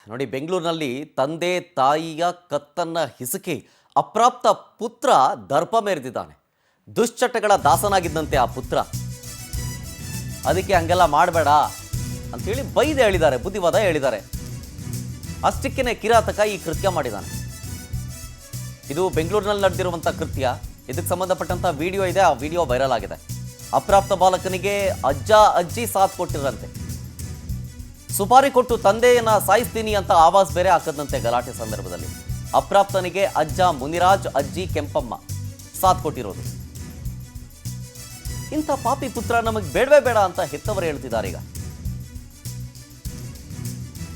ನೋಡಿ, ಬೆಂಗಳೂರಿನಲ್ಲಿ ತಂದೆ ತಾಯಿಯ ಕತ್ತನ್ನ ಹಿಸುಕಿ ಅಪ್ರಾಪ್ತ ಪುತ್ರ ದರ್ಪ ಮೆರೆದಿದ್ದಾನೆ. ದುಶ್ಚಟಗಳ ದಾಸನಾಗಿದ್ದಂತೆ ಆ ಪುತ್ರ. ಅದಕ್ಕೆ ಹಂಗೆಲ್ಲ ಮಾಡಬೇಡ ಅಂತೇಳಿ ಬೈದೆ ಹೇಳಿದ್ದಾರೆ, ಬುದ್ಧಿವಾದ ಹೇಳಿದ್ದಾರೆ. ಅಷ್ಟಕ್ಕೇನೆ ಕಿರಾತಕ ಈ ಕೃತ್ಯ ಮಾಡಿದ್ದಾನೆ. ಇದು ಬೆಂಗಳೂರಿನಲ್ಲಿ ನಡೆದಿರುವಂಥ ಕೃತ್ಯ. ಇದಕ್ಕೆ ಸಂಬಂಧಪಟ್ಟಂಥ ವಿಡಿಯೋ ಇದೆ, ಆ ವಿಡಿಯೋ ವೈರಲ್ ಆಗಿದೆ. ಅಪ್ರಾಪ್ತ ಬಾಲಕನಿಗೆ ಅಜ್ಜ ಅಜ್ಜಿ ಸಾಥ್ ಕೊಟ್ಟಿರಂತೆ. ಸುಪಾರಿ ಕೊಟ್ಟು ತಂದೆಯನ್ನ ಸಾಯಿಸ್ತೀನಿ ಅಂತ ಆವಾಜ್ ಬೇರೆ ಹಾಕದಂತೆ ಗಲಾಟೆ ಸಂದರ್ಭದಲ್ಲಿ. ಅಪ್ರಾಪ್ತನಿಗೆ ಅಜ್ಜ ಮುನಿರಾಜ್, ಅಜ್ಜಿ ಕೆಂಪಮ್ಮ ಸಾಥ್ ಕೊಟ್ಟಿರೋದು. ಇಂಥ ಪಾಪಿ ಪುತ್ರ ನಮಗೆ ಬೇಡವೇ ಬೇಡ ಅಂತ ಹೆತ್ತವರು ಹೇಳ್ತಿದ್ದಾರೆ. ಈಗ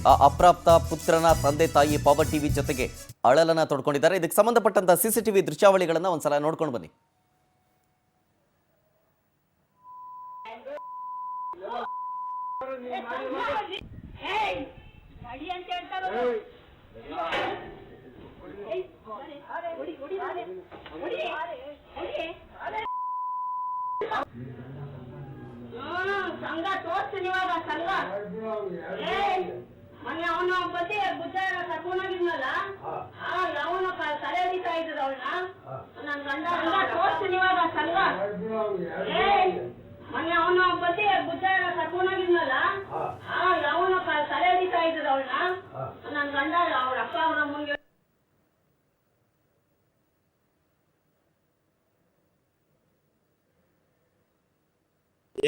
ಆ ಅಪ್ರಾಪ್ತ ಪುತ್ರನ ತಂದೆ ತಾಯಿ ಪವರ್ ಟಿವಿ ಜೊತೆಗೆ ಅಳಲನ್ನ ತೊಡ್ಕೊಂಡಿದ್ದಾರೆ. ಇದಕ್ಕೆ ಸಂಬಂಧಪಟ್ಟಂತ ಸಿಸಿಟಿವಿ ದೃಶ್ಯಾವಳಿಗಳನ್ನ ಒಂದ್ಸಲ ನೋಡ್ಕೊಂಡು ಬನ್ನಿ. ಸಂಘ ತೋರ್ಸ್ತೀನಿ ಇವಾಗ ಸಂಘ ಮೊನ್ನೆ ಅವನ ಬದ್ದೆ ಬುದ್ಧ ಕರ್ಕೊಂಡೋಗಿದ್ನಲ್ಲ, ಅವನ ತಲೆ ಹಿಡಿತಾ ಇದ್ರು ಅವನ್ನ. ನನ್ ಗಂಡ ತೋರ್ಸ್ತೀನಿ ಇವಾಗ ಸಂಘ ಮೊನ್ನೆ ಅವನ ಬದ್ದೆ ಬುದ್ಧ ಕರ್ಕೊಂಡೋಗಿದ್ನಲ್ಲ, ಅವನ ತಲೆ ಹಿಡಿತಾ ಇದ್ರು ಅವನ್ನ. ನನ್ ಗಂಡ ಅವ್ರ ಅಪ್ಪ ಅವ್ರ ಅಮ್ಮಂಗೆ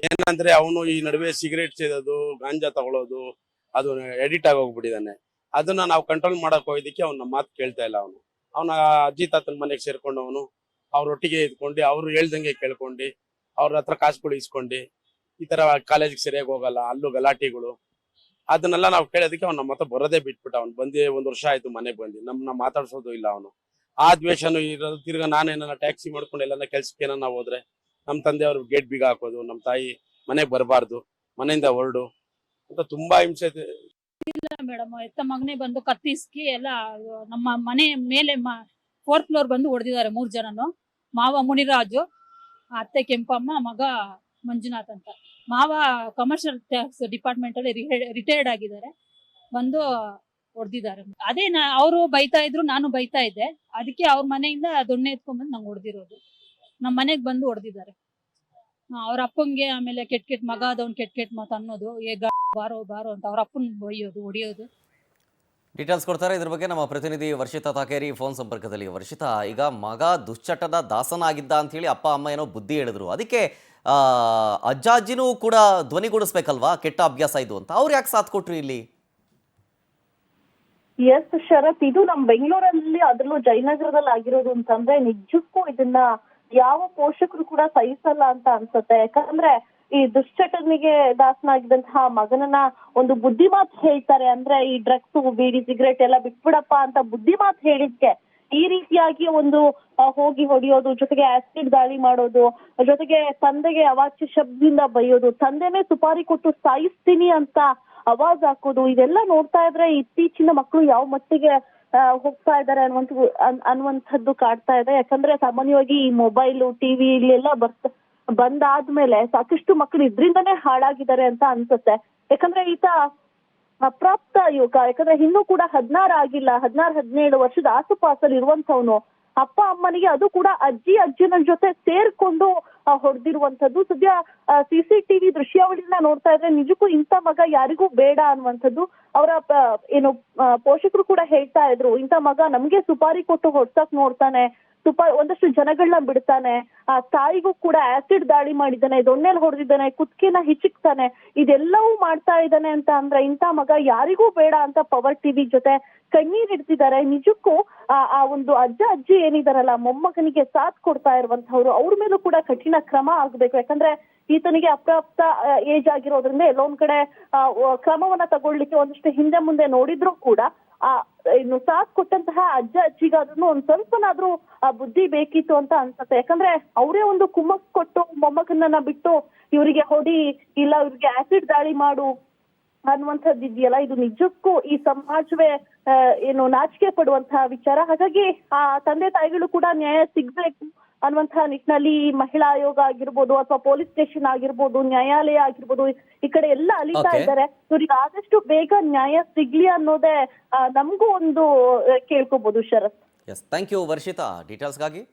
ಏನಂದ್ರೆ ಅವನು ಈ ನಡುವೆ ಸಿಗರೇಟ್ ಸೇದೋದು, ಗಾಂಜಾ ತಗೊಳ್ಳೋದು, ಅದು ಎಡಿಟ್ ಆಗಿ ಹೋಗ್ಬಿಟ್ಟಿದ್ದಾನೆ. ಅದನ್ನ ನಾವು ಕಂಟ್ರೋಲ್ ಮಾಡಕ್ ಹೋಗಿದ್ದಕ್ಕೆ ಅವ್ನ ಮಾತು ಕೇಳ್ತಾ ಇಲ್ಲ. ಅವನ ಅಜ್ಜಿ ತಾತನ ಮನೆಗೆ ಸೇರ್ಕೊಂಡು ಅವನು ಅವ್ರೊಟ್ಟಿಗೆ ಇದ್ಕೊಂಡು ಅವ್ರು ಹೇಳ್ದಂಗೆ ಕೇಳ್ಕೊಂಡು ಅವ್ರ ಹತ್ರ ಕಾಸುಗಳು ಇಸ್ಕೊಂಡು ಈ ತರ ಕಾಲೇಜಿಗೆ ಸರಿಯಾಗಿ ಹೋಗಲ್ಲ, ಅಲ್ಲೂ ಗಲಾಟೆಗಳು, ಅದನ್ನೆಲ್ಲ ನಾವು ಕೇಳೋದಕ್ಕೆ ಅವ್ನ ನಮ್ಮ ಹತ್ರ ಬರೋದೇ ಬಿಟ್ಬಿಟ್ಟು ಅವ್ನು ಬಂದು 1 ವರ್ಷ ಆಯ್ತು ಮನೆಗೆ ಬಂದು ನಮ್ಮನ್ನ ಮಾತಾಡ್ಸೋದು ಇಲ್ಲ. ಅವನು ಆ ದ್ವೇಷನು ಇರೋದು. ತಿರ್ಗಾ ನಾನೇನ ಟ್ಯಾಕ್ಸಿ ಮಾಡ್ಕೊಂಡು ಎಲ್ಲ ಕೆಲ್ಸಕ್ಕೆ ಏನ ಹೋದ್ರೆ ನಮ್ಮ ತಂದೆ ಅವ್ರು ಗೇಟ್ ಬೀಗ ಹಾಕೋದು, ನಮ್ಮ ತಾಯಿ ಮನೆಗೆ ಬರಬಾರ್ದು, ಮನೆಯಿಂದ ಹೊರಡು ಅಂತ ತುಂಬಾ ಹಿಂಸೆ. ಇಲ್ಲ ಮೇಡಮ್, ಎತ್ತ ಮಗನೇ ಬಂದು ಕತ್ತಿಸ್ಕಿ ಎಲ್ಲ ನಮ್ಮ ಮನೆ ಮೇಲೆ 4th ಫ್ಲೋರ್ ಬಂದು ಹೊಡೆದಿದ್ದಾರೆ 3 ಜನನು. ಮಾವ ಮುನಿರಾಜು, ಅತ್ತೆ ಕೆಂಪಮ್ಮ, ಮಗ ಮಂಜುನಾಥ್ ಅಂತ. ಮಾವ ಕಮರ್ಷಿಯಲ್ ಟ್ಯಾಕ್ಸ್ ಡಿಪಾರ್ಟ್ಮೆಂಟ್ ಅಲ್ಲಿ ರಿಟೈರ್ಡ್ ಆಗಿದ್ದಾರೆ. ಬಂದು ಹೊಡೆದಿದ್ದಾರೆ. ಅದೇ ಅವರು ಬೈತಾ ಇದ್ರು, ನಾನು ಬೈತಾ ಇದ್ದೆ. ಅದಕ್ಕೆ ಅವ್ರ ಮನೆಯಿಂದ ದೊಣ್ಣೆ ಎತ್ಕೊಂಡ್ಬಂದು ನಂಗೆ ಹೊಡೆದಿರೋದು. ನಮ್ಮ ಮನೆಗ್ ಬಂದು ಹೊಡೆದಿದ್ದಾರೆ. ಅವ್ರ ಅಪ್ಪಂಗೆ ಆಮೇಲೆ ಕೆಟ್ಟ ಮಗ ಅದವ್ನು ಕೆಟ್ಟ ಮಾತು ಅನ್ನೋದು, ಬಾರೋ ಬಾರೋ ಅಂತ ಅವ್ರ ಅಪ್ಪನ್ ಬೈಯೋದು, ಹೊಡಿಯೋದು. ಡೀಟೇಲ್ಸ್ ಕೊಡ್ತಾರೆ ಇದ್ರ ಬಗ್ಗೆ ನಮ್ಮ ಪ್ರತಿನಿಧಿ ವರ್ಷಿತಾ ತಾಕೇರಿ ಫೋನ್ ಸಂಪರ್ಕದಲ್ಲಿ. ವರ್ಷಿತಾ, ಈಗ ಮಗ ದುಶ್ಚಟದ ದಾಸನಾಗಿದ್ದ ಅಂತ ಹೇಳಿ ಅಪ್ಪ ಅಮ್ಮ ಏನೋ ಬುದ್ಧಿ ಹೇಳಿದ್ರು. ಅದಕ್ಕೆ ಅಜ್ಜ ಅಜ್ಜಿನೂ ಕೂಡ ಧ್ವನಿಗೂಡಿಸ್ಬೇಕಲ್ವಾ, ಕೆಟ್ಟ ಅಭ್ಯಾಸ ಇದು ಅಂತ. ಅವ್ರು ಯಾಕೆ ಸಾಥ್ ಕೊಟ್ರು ಇಲ್ಲಿ? ಎಸ್ ಶರತ್, ಇದು ನಮ್ ಬೆಂಗಳೂರಲ್ಲಿ ಅದರಲ್ಲೂ ಜಯನಗರದಲ್ಲಿ ಆಗಿರೋದು ಅಂತಂದ್ರೆ ನಿಜಕ್ಕೂ ಇದನ್ನ ಯಾವ ಪೋಷಕರು ಕೂಡ ಸಹಿಸಲ್ಲ ಅಂತ ಅನ್ಸುತ್ತೆ. ಯಾಕಂದ್ರೆ ಈ ದುಶ್ಚಟನಿಗೆ ದಾಸನಾಗಿದ್ದಂತಹ ಮಗನನ್ನ ಒಂದು ಬುದ್ಧಿ ಮಾತು ಹೇಳ್ತಾರೆ. ಅಂದ್ರೆ ಈ ಡ್ರಗ್ಸ್, ಬೀಡಿ, ಸಿಗರೇಟ್ ಎಲ್ಲ ಬಿಟ್ಬಿಡಪ್ಪ ಅಂತ ಬುದ್ಧಿ ಮಾತು ಹೇಳಿದ್ಕೆ ಈ ರೀತಿಯಾಗಿ ಒಂದು ಹೋಗಿ ಹೊಡಿಯೋದು, ಜೊತೆಗೆ ಆಸಿಡ್ ದಾಳಿ ಮಾಡೋದು, ಜೊತೆಗೆ ತಂದೆಗೆ ಅವಾಚ್ಯ ಶಬ್ದದಿಂದ ಬೈಯೋದು, ತಂದೆನೇ ಸುಪಾರಿ ಕೊಟ್ಟು ಸಾಯಿಸ್ತೀನಿ ಅಂತ ಅವಾಜ್ ಹಾಕೋದು, ಇದೆಲ್ಲ ನೋಡ್ತಾ ಇದ್ರೆ ಇತ್ತೀಚಿನ ಮಕ್ಕಳು ಯಾವ ಮಟ್ಟಿಗೆ ಹೋಗ್ತಾ ಇದ್ದಾರೆ ಅನ್ನುವಂಥದ್ದು ಕಾಡ್ತಾ ಇದೆ. ಯಾಕಂದ್ರೆ ಸಾಮಾನ್ಯವಾಗಿ ಈ ಮೊಬೈಲು, ಟಿವಿ ಇಲ್ಲೆಲ್ಲ ಬಂದಾದ್ಮೇಲೆ ಸಾಕಷ್ಟು ಮಕ್ಕಳು ಇದ್ರಿಂದಾನೇ ಹಾಳಾಗಿದ್ದಾರೆ ಅಂತ ಅನ್ಸುತ್ತೆ. ಯಾಕಂದ್ರೆ ಈತ ಅಪ್ರಾಪ್ತ ಯುವಕ, ಯಾಕಂದ್ರೆ ಇನ್ನೂ ಕೂಡ 16 ಆಗಿಲ್ಲ, 16-17 ವರ್ಷದ ಆಸುಪಾಸಲ್ಲಿ ಇರುವಂತವನು. ಅಪ್ಪ ಅಮ್ಮನಿಗೆ, ಅದು ಕೂಡ ಅಜ್ಜನ ಜೊತೆ ಸೇರ್ಕೊಂಡು ಹೊಡೆದಿರುವಂತದ್ದು. ಸದ್ಯ CCTV ದೃಶ್ಯಾವಳಿನ ನೋಡ್ತಾ ಇದ್ರೆ ನಿಜಕ್ಕೂ ಇಂಥ ಮಗ ಯಾರಿಗೂ ಬೇಡ ಅನ್ನುವಂಥದ್ದು. ಅವರ ಪೋಷಕರು ಕೂಡ ಹೇಳ್ತಾ ಇದ್ರು, ಇಂಥ ಮಗ ನಮ್ಗೆ ಸುಪಾರಿ ಕೊಟ್ಟು ಹೊಡ್ಸಕ್ ನೋಡ್ತಾನೆ, ಒಂದಷ್ಟು ಜನಗಳನ್ನ ಬಿಡ್ತಾನೆ, ಆ ತಾಯಿಗೂ ಕೂಡ ಆಸಿಡ್ ದಾಳಿ ಮಾಡಿದ್ದಾನೆ, ದೊಣ್ಣೆಲ್ ಹೊಡೆದಿದ್ದಾನೆ, ಕುತ್ತಿಗೆನ ಹಿಚಿಕ್ತಾನೆ, ಇದೆಲ್ಲವೂ ಮಾಡ್ತಾ ಇದ್ದಾನೆ ಅಂತ ಅಂದ್ರೆ ಇಂಥ ಮಗ ಯಾರಿಗೂ ಬೇಡ ಅಂತ ಪವರ್ ಟಿವಿ ಜೊತೆ ಕಣ್ಣೀರ್ ಇಡ್ತಿದ್ದಾರೆ. ನಿಜಕ್ಕೂ ಆ ಒಂದು ಅಜ್ಜ ಅಜ್ಜಿ ಏನಿದಾರಲ್ಲ, ಮೊಮ್ಮಗನಿಗೆ ಸಾಥ್ ಕೊಡ್ತಾ ಇರುವಂತವ್ರು, ಅವ್ರ ಮೇಲೂ ಕೂಡ ಕಠಿಣ ಕ್ರಮ ಆಗ್ಬೇಕು. ಯಾಕಂದ್ರೆ ಈತನಿಗೆ ಅಪ್ರಾಪ್ತ ಏಜ್ ಆಗಿರೋದ್ರಿಂದ ಎಲ್ಲೊಂದ್ ಕಡೆ ಕ್ರಮವನ್ನ ತಗೊಳ್ಳಿಕ್ಕೆ ಒಂದಿಷ್ಟು ಹಿಂದೆ ಮುಂದೆ ನೋಡಿದ್ರು ಕೂಡ ಇನ್ನು ಸಾಥ್ ಕೊಟ್ಟಂತಹ ಅಜ್ಜ ಅಜ್ಜಿಗಾದ್ರೂ ಒಂದ್ ಸ್ವಲ್ಪನಾದ್ರೂ ಬುದ್ಧಿ ಬೇಕಿತ್ತು ಅಂತ ಅನ್ಸುತ್ತೆ. ಯಾಕಂದ್ರೆ ಅವರೇ ಒಂದು ಕುಮ್ಮಕ್ ಕೊಟ್ಟು ಮೊಮ್ಮಗನನ್ನ ಬಿಟ್ಟು ಇವರಿಗೆ ಹೊಡಿ, ಇಲ್ಲ ಇವ್ರಿಗೆ ಆಸಿಡ್ ದಾಳಿ ಮಾಡು ಅನ್ನುವಂಥದ್ದು ಇದೆಯಲ್ಲ, ಇದು ನಿಜಕ್ಕೂ ಈ ಸಮಾಜವೇ ನಾಚಿಕೆ ಪಡುವಂತಹ ವಿಚಾರ. ಹಾಗಾಗಿ ಆ ತಂದೆ ತಾಯಿಗಳು ಕೂಡ ನ್ಯಾಯ ಸಿಗ್ಬೇಕು, ಅನ್ನುವಂತಹ ನಿಟ್ಟಿನಲ್ಲಿ ಈ ಮಹಿಳಾ ಆಯೋಗ ಆಗಿರ್ಬೋದು ಅಥವಾ ಪೊಲೀಸ್ ಸ್ಟೇಷನ್ ಆಗಿರ್ಬೋದು, ನ್ಯಾಯಾಲಯ ಆಗಿರ್ಬೋದು, ಈ ಕಡೆ ಎಲ್ಲ ಅಲಿತಾ Okay. ಇದ್ದಾರೆ. ಇವ್ರಿಗೆ ಆದಷ್ಟು ಬೇಗ ನ್ಯಾಯ ಸಿಗ್ಲಿ ಅನ್ನೋದೇ ನಮಗೂ ಒಂದು ಕೇಳ್ಕೋಬಹುದು Sharath. Yes, thank you Varshitha ಡೀಟೇಲ್ಸ್ಗಾಗಿ.